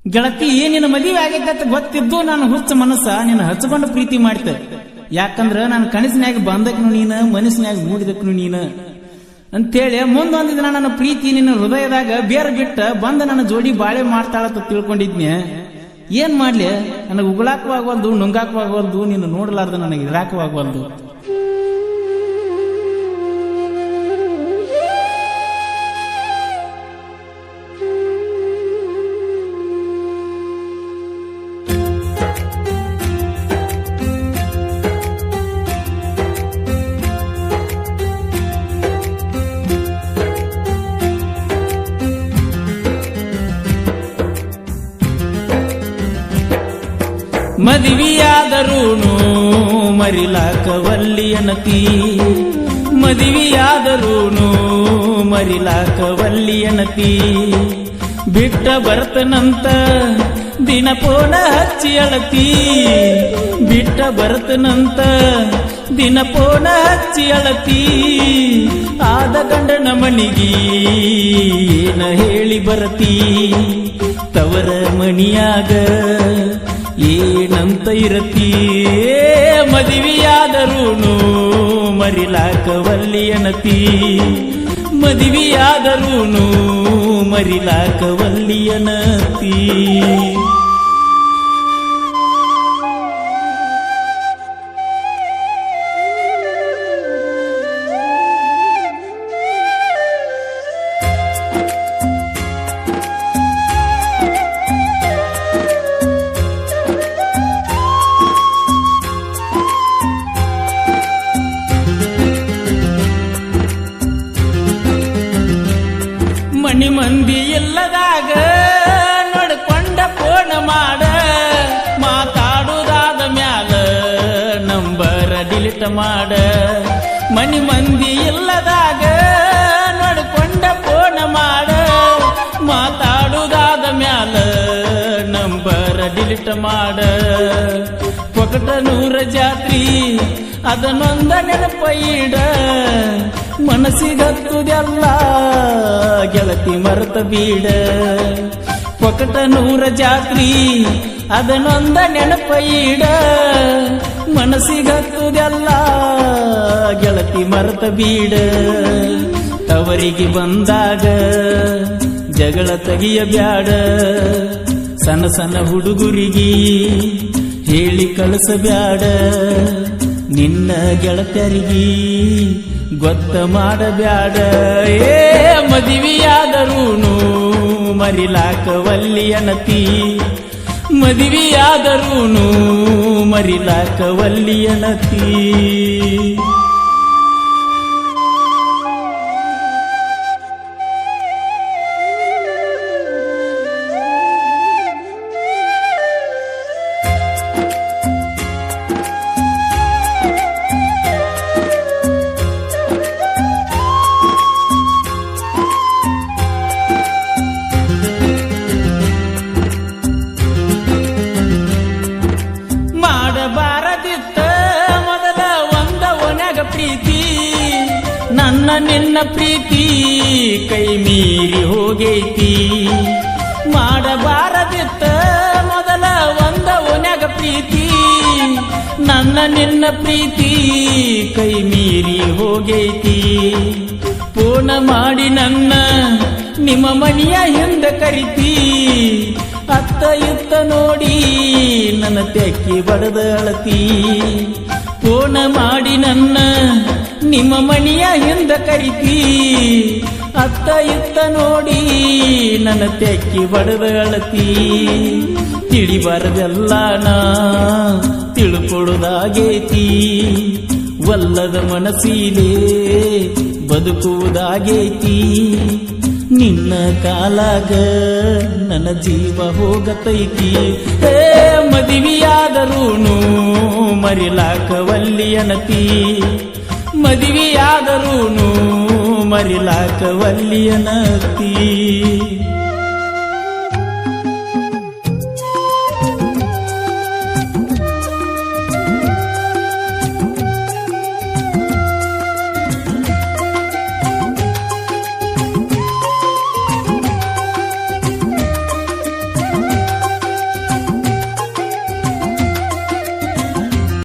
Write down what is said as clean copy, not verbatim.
ಗೆಳತಿ ನಿನ್ನ ಮದುವೆ ಆಗೈತೆ ಅಂತ ಗೊತ್ತಿದ್ದು ನಾನು ಹುಚ್ಚ ಮನಸ್ಸ ನಿನ್ನ ಹಚ್ಕೊಂಡು ಪ್ರೀತಿ ಮಾಡ್ತೆ. ಯಾಕಂದ್ರ ನಾನು ಕನಸಿನಾಗ ಬಂದಕ್ನು ನೀನ, ಮನಸ್ಸಿನಾಗ ಮೂಡಿದಕ್ನು ನೀನ ಅಂತೇಳಿ ಮುಂದೊಂದು ದಿನ ನನ್ನ ಪ್ರೀತಿ ನಿನ್ನ ಹೃದಯದಾಗ ಬೇರೆ ಬಿಟ್ಟ ಬಂದ ನನ್ನ ಜೋಡಿ ಬಾಳೆ ಮಾಡ್ತಾಳತ್ತ ತಿಳ್ಕೊಂಡಿದ್ನೆ. ಏನ್ ಮಾಡ್ಲಿ, ನನಗೆ ಉಗುಳಾಕೂ ಆಗವಲ್ದು, ನುಂಗಾಕೂ ಆಗವಲ್ದು, ನಿನ್ನ ನೋಡಲಾರ್ದ ನನಗೆ ಇರಾಕೂ ಆಗವಲ್ದು. ಮದುವೆಯಾದರೂನು ಮರಿಲಾಕವಲ್ಲಿಯನತಿ, ಮದುವೆಯಾದರೂನು ಮರಿಲಾಕವಲ್ಲಿಯನತಿ. ಬಿಟ್ಟ ಬರ್ತನಂತ ದಿನ ಪೋಣ ಹಚ್ಚಿ ಅಳತಿ, ಬಿಟ್ಟ ಬರ್ತನಂತ ದಿನ ಪೋಣ ಹಚ್ಚಿ ಅಳತಿ. ಆದ ಗಂಡನ ಮನಿಗಿ ಏನ ಹೇಳಿ ಬರತಿ, ತವರ ಮನಿಯಾಗ ಏನಂತ ಇರತಿ. ಮದುವೆಯಾದರೂನು ಮರಿಲಾಕವಲ್ಲಿಯನತಿ, ಮದುವೆಯಾದರೂನು ಮರಿಲಾಕವಲ್ಲಿಯನತಿ. ಮನಿ ಮಂದಿ ಇಲ್ಲದಾಗ ನೋಡ್ಕೊಂಡ ಫೋನ್ ಮಾಡ, ಮಾತಾಡುದಾದ ಮ್ಯಾಲ ನಂಬರ್ ಡಿಲೀಟ್ ಮಾಡ. ಮನಿ ಮಂದಿ ಇಲ್ಲದಾಗ ನೋಡ್ಕೊಂಡ ಫೋನ್ ಮಾಡ, ಮಾತಾಡುದಾದ ಮ್ಯಾಲ ನಂಬರ್ ಡಿಲೀಟ್ ಮಾಡ. ಪೊಕಟ 100 ಜಾತ್ರಿ ಅದನ್ನೊಂದ ನೆನಪೈಡ, ಮನಸ್ಸಿಗತ್ತುದೆಲ್ಲ ಗೆಳತಿ ಮರೆತ ಬೀಡ. ಪೊಕಟ 100 ಜಾತ್ರಿ ಅದನ್ನೊಂದ ನೆನಪೈಡ, ಮನಸ್ಸಿಗತ್ತುದೆಲ್ಲ ಗೆಳತಿ ಮರೆತ ಬೀಡ. ತವರಿಗೆ ಬಂದಾಗ ಜಗಳ ತೆಗಿಯ ಬ್ಯಾಡ, ಸಣ್ಣ ಸಣ್ಣ ಹುಡುಗುರಿಗೆ ಹೇಳಿ ಕಳಿಸಬ್ಯಾಡ. ನಿನ್ನ ಗೆಳತರಿಗೆ ಗೊತ್ತ ಮಾಡಬ್ಯಾಡ. ಮದುವೆಯಾದರೂನು ಮರಿಲಾಕವಲ್ಲಿಯನತಿ, ಮದುವೆಯಾದರೂನು ಮರಿಲಾಕವಲ್ಲಿಯನತಿ. ಮಾಡಬಾರದಿತ್ತ ಮೊದಲ ಒಂದ ಒಣಗ ಪ್ರೀತಿ, ನನ್ನ ನಿನ್ನ ಪ್ರೀತಿ ಕೈ ಮೀರಿ ಹೋಗೈತಿ. ಮಾಡಬಾರದಿತ್ತ ಮೊದಲ ಒಂದ ಒಣಗ ಪ್ರೀತಿ, ನನ್ನ ನಿನ್ನ ಪ್ರೀತಿ ಕೈ ಮೀರಿ ಹೋಗೈತಿ. ಫೋನ ಮಾಡಿ ನನ್ನ ನಿಮ್ಮ ಮನೆಯ ಹಿಂದ ಕರಿತಿ, ಅತ್ತ ಇತ್ತ ನೋಡಿ ನನ್ನ ತೆಕ್ಕಿ ಬಡದ ಅಳತಿ. ಫೋನ ಮಾಡಿ ನನ್ನ ನಿಮ್ಮ ಮನೆಯ ಹಿಂದ ಕರಿತಿ, ಅತ್ತ ಇತ್ತ ನೋಡಿ ನನ್ನ ತೆಕ್ಕಿ ಬಡದ ಅಳತಿ. ತಿಳಿಬಾರದೆಲ್ಲ ನಾ ತಿಳ್ಕೊಡುದಾಗೈತಿ, ಒಲ್ಲದ ಮನಸ್ಸಿಲೇ ಬದುಕುವುದಾಗೈತಿ. ನಿನ್ನ ಕಾಲಾಗ ನನ್ನ ಜೀವ ಹೋಗತೈತಿ. ಮದುವೆಯಾದರೂನು ಮರಿಲಾಕವಲ್ಲಿಯನತಿ, ಮದುವೆಯಾದರೂನು ಮರಿಲಾಕವಲ್ಲಿಯನತಿ.